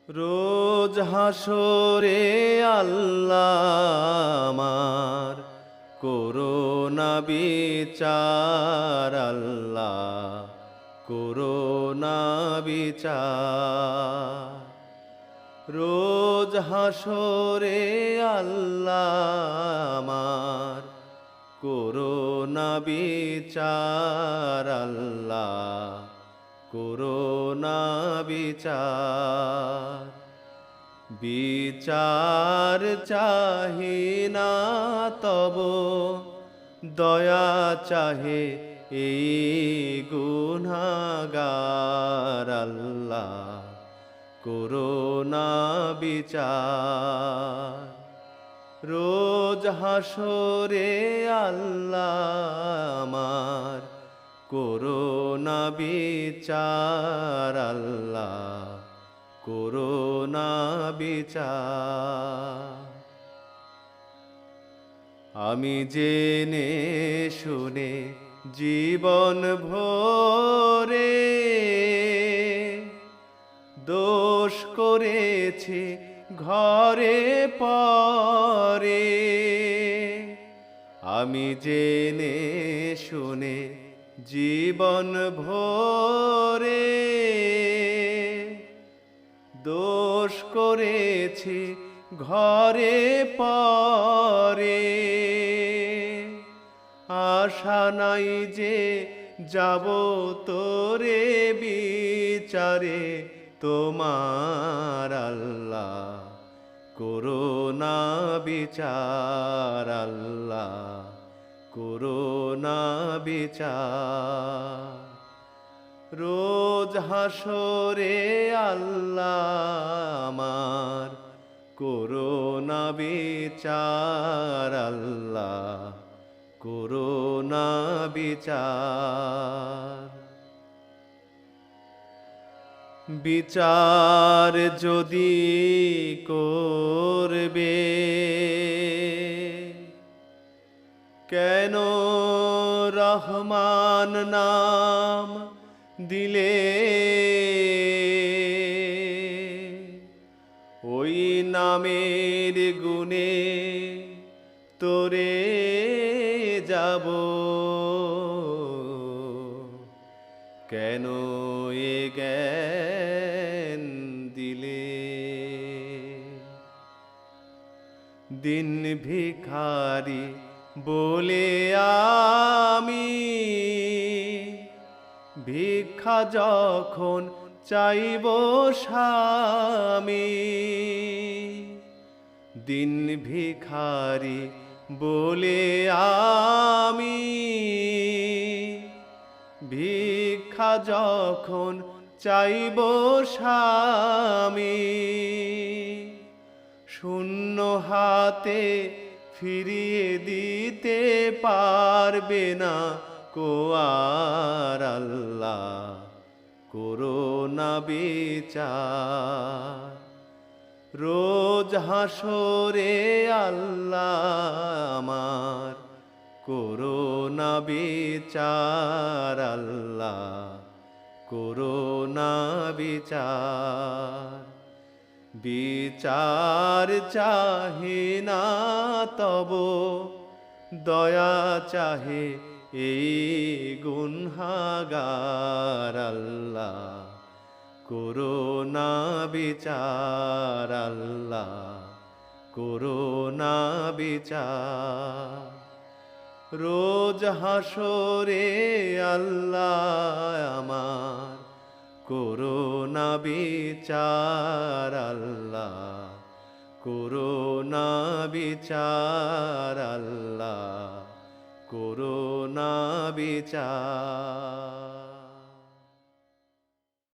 রোজ হাসরে আল্লাহ আমার করোনা বিচার, আল্লাহ করোনা বিচার। রোজ হাসরে আল্লাহ আমার করোনা বিচার, আল্লাহ করোনা বিচার। বিচার চাহি না তব দয়া চাহে এই গুনাহগার, আল্লাহ করোনা বিচার। রোজ হাসরে আল্লাহ আমার করোনা বিচার, আল্লাহ করোনা বিচার। আমি জেনে শুনে জীবন ভরে দোষ করেছি ঘরে পরে। আমি জেনে শুনে জীবন ভরে দোষ করেছি ঘরে পরে। আশা নাই যে যাব তোরে বিচারে তোমার, আল্লাহ করোনা বিচার, আল্লাহ করোনা বিচার। রোজ হাসরে আল্লাহ আমার করোনা বিচার, আল্লাহ করোনা বিচার। বিচার যদি করবে কেন রহমান নাম দিলে? ওই নামের গুণে তোরে যাব, কেন এ জ্ঞান দিলে? দিন ভিখারি বলে আমি ভিক্ষা যখন চাইব স্বামী। দিন ভিখারি বলে আমি ভিক্ষা যখন চাইব স্বামী। শূন্য হাতে ফিরিয়ে দিতে পারবে না কোয়ার, আল্লাহ করোনা বিচার। রোজ হাসরে আল্লাহ আমার করোনা বিচার, আল্লাহ করোনা বিচার। বিচার চাহে না তব দয়া চাহে এই গুনাহগার, আল্লাহ করোনা বিচার, আল্লাহ করোনা বিচার। রোজ হাসরে আল্লাহ আমার করোনা বিচার, আল্লাহ করোনা বিচার, আল্লাহ করোনা বিচার।